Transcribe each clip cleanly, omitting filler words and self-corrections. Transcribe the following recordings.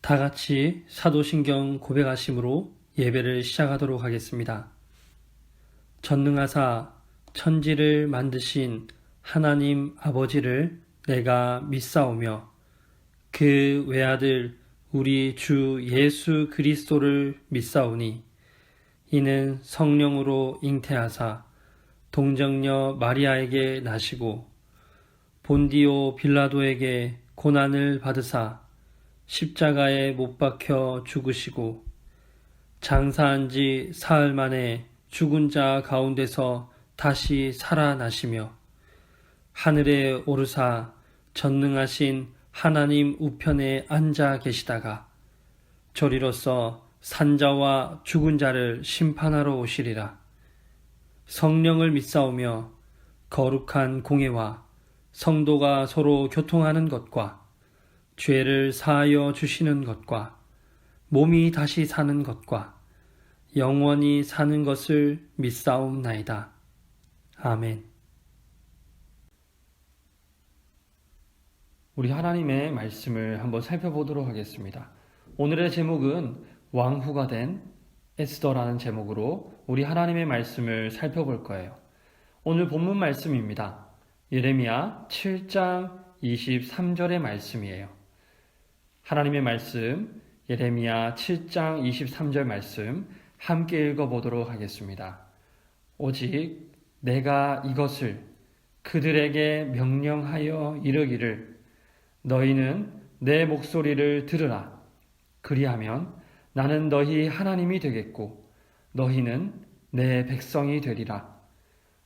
다 같이 사도신경 고백하심으로 예배를 시작하도록 하겠습니다. 전능하사 천지를 만드신 하나님 아버지를 내가 믿사오며 그 외아들 우리 주 예수 그리스도를 믿사오니 이는 성령으로 잉태하사 동정녀 마리아에게 나시고 본디오 빌라도에게 고난을 받으사 십자가에 못 박혀 죽으시고 장사한 지 사흘 만에 죽은 자 가운데서 다시 살아나시며 하늘에 오르사 전능하신 하나님 우편에 앉아 계시다가 저리로서 산자와 죽은 자를 심판하러 오시리라. 성령을 믿사오며 거룩한 공예와 성도가 서로 교통하는 것과 죄를 사하여 주시는 것과 몸이 다시 사는 것과 영원히 사는 것을 믿사옵나이다. 아멘. 우리 하나님의 말씀을 한번 살펴보도록 하겠습니다. 오늘의 제목은 왕후가 된 에스더라는 제목으로 우리 하나님의 말씀을 살펴볼 거예요. 오늘 본문 말씀입니다. 예레미야 7장 23절의 말씀이에요. 하나님의 말씀, 예레미야 7장 23절 말씀 함께 읽어보도록 하겠습니다. 오직 내가 이것을 그들에게 명령하여 이르기를 너희는 내 목소리를 들으라. 그리하면 나는 너희 하나님이 되겠고 너희는 내 백성이 되리라.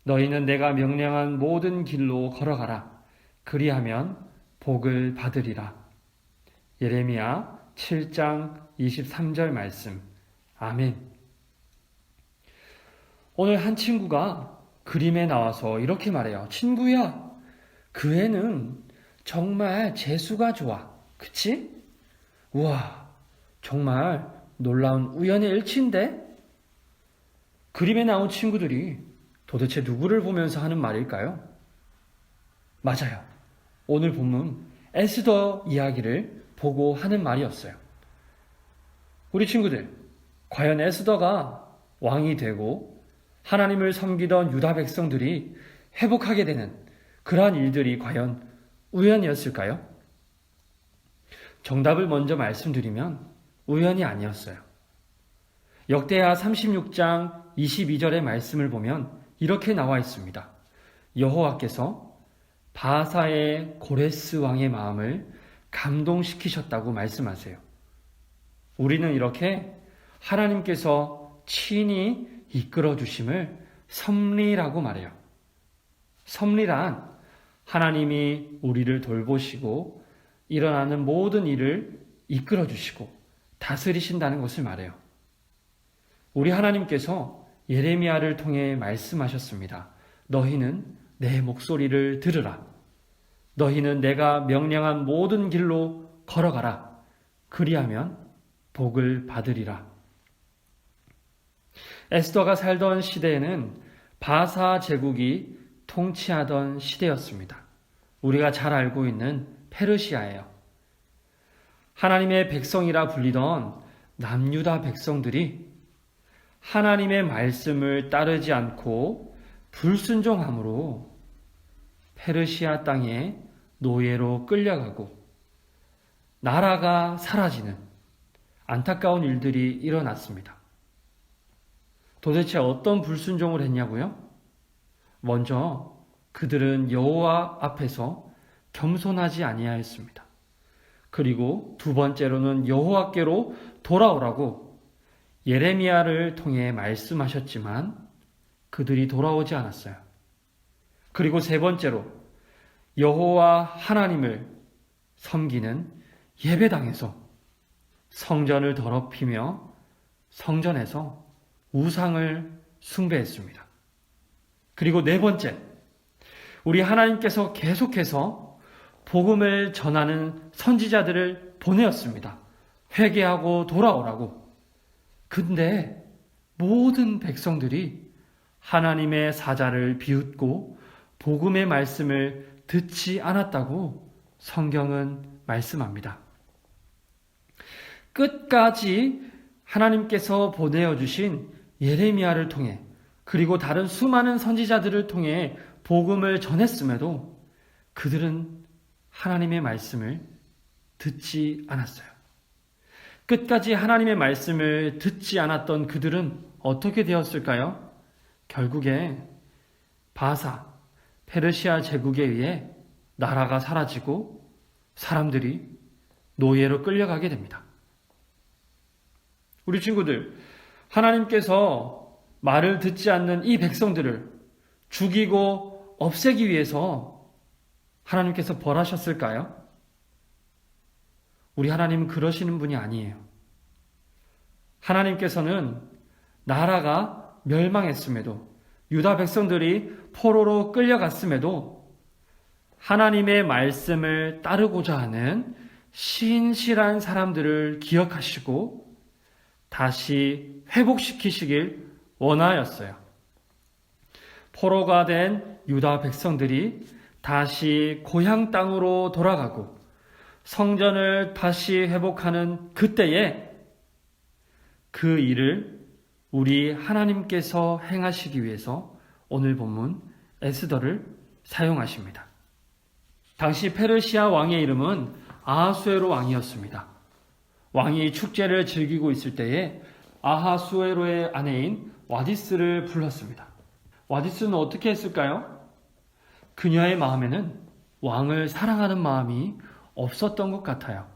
너희는 내가 명령한 모든 길로 걸어가라. 그리하면 복을 받으리라. 예레미야 7장 23절 말씀. 아멘. 오늘 한 친구가 그림에 나와서 이렇게 말해요. 친구야, 그 애는 정말 재수가 좋아. 그치? 우와, 정말 놀라운 우연의 일치인데? 그림에 나온 친구들이 도대체 누구를 보면서 하는 말일까요? 맞아요. 오늘 본문 에스더 이야기를 보고 하는 말이었어요. 우리 친구들, 과연 에스더가 왕이 되고 하나님을 섬기던 유다 백성들이 회복하게 되는 그러한 일들이 과연 우연이었을까요? 정답을 먼저 말씀드리면 우연이 아니었어요. 역대하 36장 22절의 말씀을 보면 이렇게 나와 있습니다. 여호와께서 바사의 고레스 왕의 마음을 감동시키셨다고 말씀하세요. 우리는 이렇게 하나님께서 친히 이끌어 주심을 섭리라고 말해요. 섭리란 하나님이 우리를 돌보시고 일어나는 모든 일을 이끌어 주시고 다스리신다는 것을 말해요. 우리 하나님께서 예레미야를 통해 말씀하셨습니다. 너희는 내 목소리를 들으라. 너희는 내가 명령한 모든 길로 걸어가라. 그리하면 복을 받으리라. 에스더가 살던 시대에는 바사 제국이 통치하던 시대였습니다. 우리가 잘 알고 있는 페르시아예요. 하나님의 백성이라 불리던 남유다 백성들이 하나님의 말씀을 따르지 않고 불순종함으로 페르시아 땅에 노예로 끌려가고 나라가 사라지는 안타까운 일들이 일어났습니다. 도대체 어떤 불순종을 했냐고요? 먼저 그들은 여호와 앞에서 겸손하지 아니하였습니다. 그리고 두 번째로는 여호와께로 돌아오라고 예레미야를 통해 말씀하셨지만 그들이 돌아오지 않았어요. 그리고 세 번째로 여호와 하나님을 섬기는 예배당에서 성전을 더럽히며 성전에서 우상을 숭배했습니다. 그리고 네 번째, 우리 하나님께서 계속해서 복음을 전하는 선지자들을 보내었습니다. 회개하고 돌아오라고. 근데 모든 백성들이 하나님의 사자를 비웃고 복음의 말씀을 듣지 않았다고 성경은 말씀합니다. 끝까지 하나님께서 보내어 주신 예레미야를 통해 그리고 다른 수많은 선지자들을 통해 복음을 전했음에도 그들은 하나님의 말씀을 듣지 않았어요. 끝까지 하나님의 말씀을 듣지 않았던 그들은 어떻게 되었을까요? 결국에 바사, 페르시아 제국에 의해 나라가 사라지고 사람들이 노예로 끌려가게 됩니다. 우리 친구들, 하나님께서 말을 듣지 않는 이 백성들을 죽이고 없애기 위해서 하나님께서 벌하셨을까요? 우리 하나님은 그러시는 분이 아니에요. 하나님께서는 나라가 멸망했음에도 유다 백성들이 포로로 끌려갔음에도 하나님의 말씀을 따르고자 하는 신실한 사람들을 기억하시고 다시 회복시키시길 원하였어요. 포로가 된 유다 백성들이 다시 고향 땅으로 돌아가고 성전을 다시 회복하는 그때에 그 일을 우리 하나님께서 행하시기 위해서 오늘 본문 에스더를 사용하십니다. 당시 페르시아 왕의 이름은 아하수에로 왕이었습니다. 왕이 축제를 즐기고 있을 때에 아하수에로의 아내인 와디스를 불렀습니다. 와디스는 어떻게 했을까요? 그녀의 마음에는 왕을 사랑하는 마음이 없었던 것 같아요.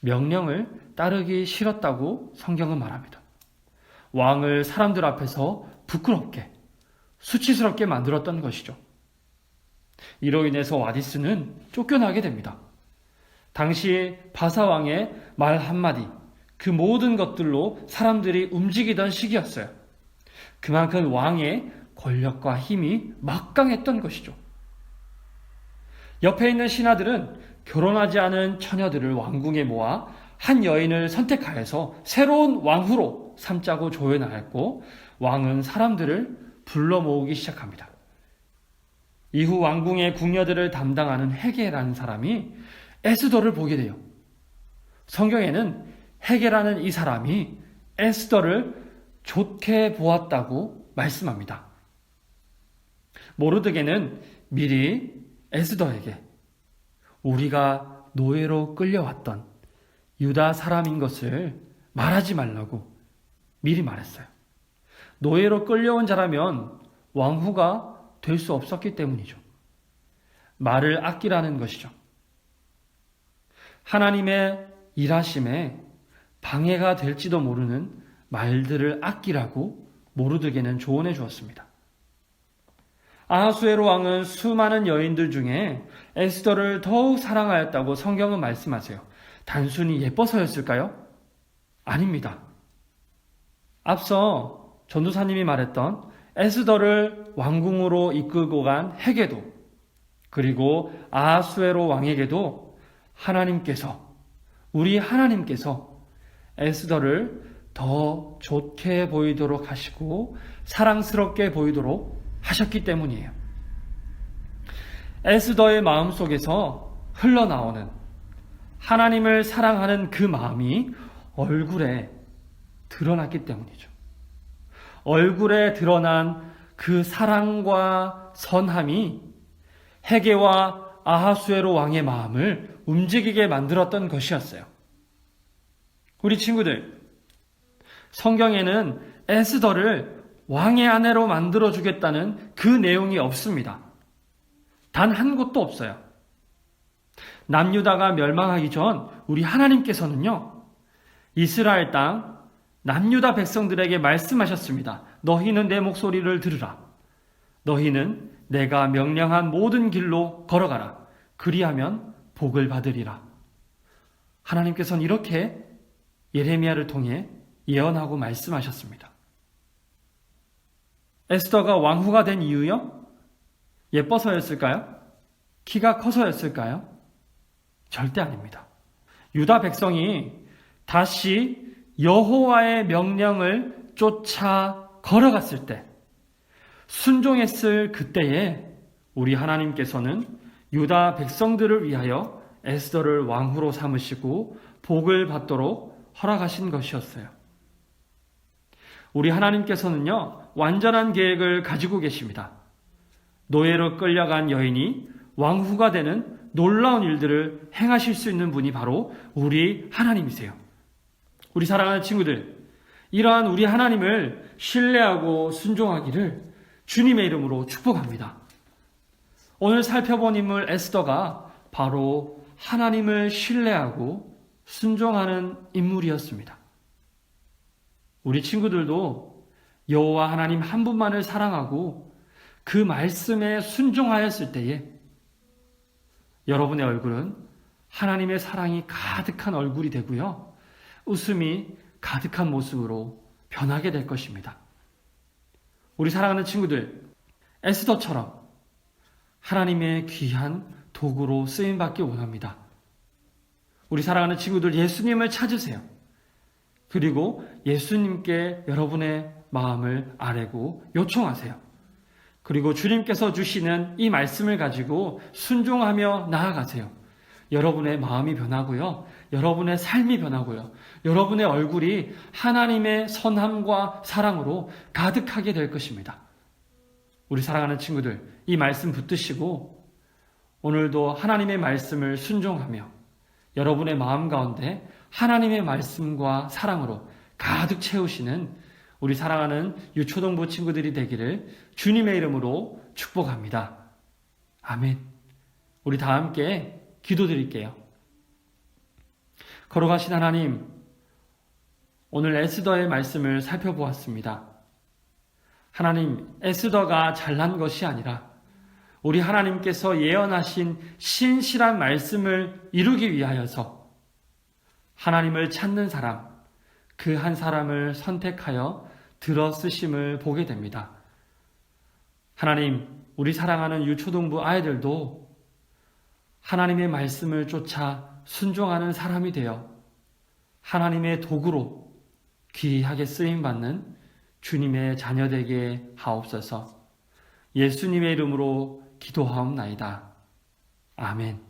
명령을 따르기 싫었다고 성경은 말합니다. 왕을 사람들 앞에서 부끄럽게, 수치스럽게 만들었던 것이죠. 이로 인해서 와디스는 쫓겨나게 됩니다. 당시 바사왕의 말 한마디, 그 모든 것들로 사람들이 움직이던 시기였어요. 그만큼 왕의 권력과 힘이 막강했던 것이죠. 옆에 있는 신하들은 결혼하지 않은 처녀들을 왕궁에 모아 한 여인을 선택하여서 새로운 왕후로 삼자고 조연하였고 왕은 사람들을 불러 모으기 시작합니다. 이후 왕궁의 궁녀들을 담당하는 헤게라는 사람이 에스더를 보게 돼요. 성경에는 헤게라는 이 사람이 에스더를 좋게 보았다고 말씀합니다. 모르드게는 미리 에스더에게 우리가 노예로 끌려왔던 유다 사람인 것을 말하지 말라고 미리 말했어요. 노예로 끌려온 자라면 왕후가 될 수 없었기 때문이죠. 말을 아끼라는 것이죠. 하나님의 일하심에 방해가 될지도 모르는 말들을 아끼라고 모르드게는 조언해 주었습니다. 아하수에로 왕은 수많은 여인들 중에 에스더를 더욱 사랑하였다고 성경은 말씀하세요. 단순히 예뻐서였을까요? 아닙니다. 앞서 전도사님이 말했던 에스더를 왕궁으로 이끌고 간 헤게도 그리고 아하수에로 왕에게도 우리 하나님께서 에스더를 더 좋게 보이도록 하시고 사랑스럽게 보이도록 하셨기 때문이에요. 에스더의 마음속에서 흘러나오는 하나님을 사랑하는 그 마음이 얼굴에 드러났기 때문이죠. 얼굴에 드러난 그 사랑과 선함이 헤게와 아하수에로 왕의 마음을 움직이게 만들었던 것이었어요. 우리 친구들, 성경에는 에스더를 왕의 아내로 만들어주겠다는 그 내용이 없습니다. 단 한 곳도 없어요. 남유다가 멸망하기 전 우리 하나님께서는요, 이스라엘 땅 남유다 백성들에게 말씀하셨습니다. 너희는 내 목소리를 들으라. 너희는 내가 명령한 모든 길로 걸어가라. 그리하면 복을 받으리라. 하나님께서는 이렇게 예레미야를 통해 예언하고 말씀하셨습니다. 에스더가 왕후가 된 이유요? 예뻐서였을까요? 키가 커서였을까요? 절대 아닙니다. 유다 백성이 다시 여호와의 명령을 쫓아 걸어갔을 때, 순종했을 그때에 우리 하나님께서는 유다 백성들을 위하여 에스더를 왕후로 삼으시고 복을 받도록 허락하신 것이었어요. 우리 하나님께서는요, 완전한 계획을 가지고 계십니다. 노예로 끌려간 여인이 왕후가 되는 놀라운 일들을 행하실 수 있는 분이 바로 우리 하나님이세요. 우리 사랑하는 친구들, 이러한 우리 하나님을 신뢰하고 순종하기를 주님의 이름으로 축복합니다. 오늘 살펴본 인물 에스더가 바로 하나님을 신뢰하고 순종하는 인물이었습니다. 우리 친구들도 여호와 하나님 한 분만을 사랑하고 그 말씀에 순종하였을 때에 여러분의 얼굴은 하나님의 사랑이 가득한 얼굴이 되고요, 웃음이 가득한 모습으로 변하게 될 것입니다. 우리 사랑하는 친구들, 에스더처럼 하나님의 귀한 도구로 쓰임받기 원합니다. 우리 사랑하는 친구들, 예수님을 찾으세요. 그리고 예수님께 여러분의 마음을 아뢰고 요청하세요. 그리고 주님께서 주시는 이 말씀을 가지고 순종하며 나아가세요. 여러분의 마음이 변하고요, 여러분의 삶이 변하고요, 여러분의 얼굴이 하나님의 선함과 사랑으로 가득하게 될 것입니다. 우리 사랑하는 친구들, 이 말씀 붙드시고 오늘도 하나님의 말씀을 순종하며 여러분의 마음 가운데 하나님의 말씀과 사랑으로 가득 채우시는 우리 사랑하는 유초동부 친구들이 되기를 주님의 이름으로 축복합니다. 아멘. 우리 다 함께 기도드릴게요. 걸어가신 하나님, 오늘 에스더의 말씀을 살펴보았습니다. 하나님, 에스더가 잘난 것이 아니라 우리 하나님께서 예언하신 신실한 말씀을 이루기 위하여서 하나님을 찾는 사람, 그 한 사람을 선택하여 들어 쓰심을 보게 됩니다. 하나님, 우리 사랑하는 유초동부 아이들도 하나님의 말씀을 쫓아 순종하는 사람이 되어 하나님의 도구로 귀하게 쓰임받는 주님의 자녀되게 하옵소서. 예수님의 이름으로 기도하옵나이다. 아멘.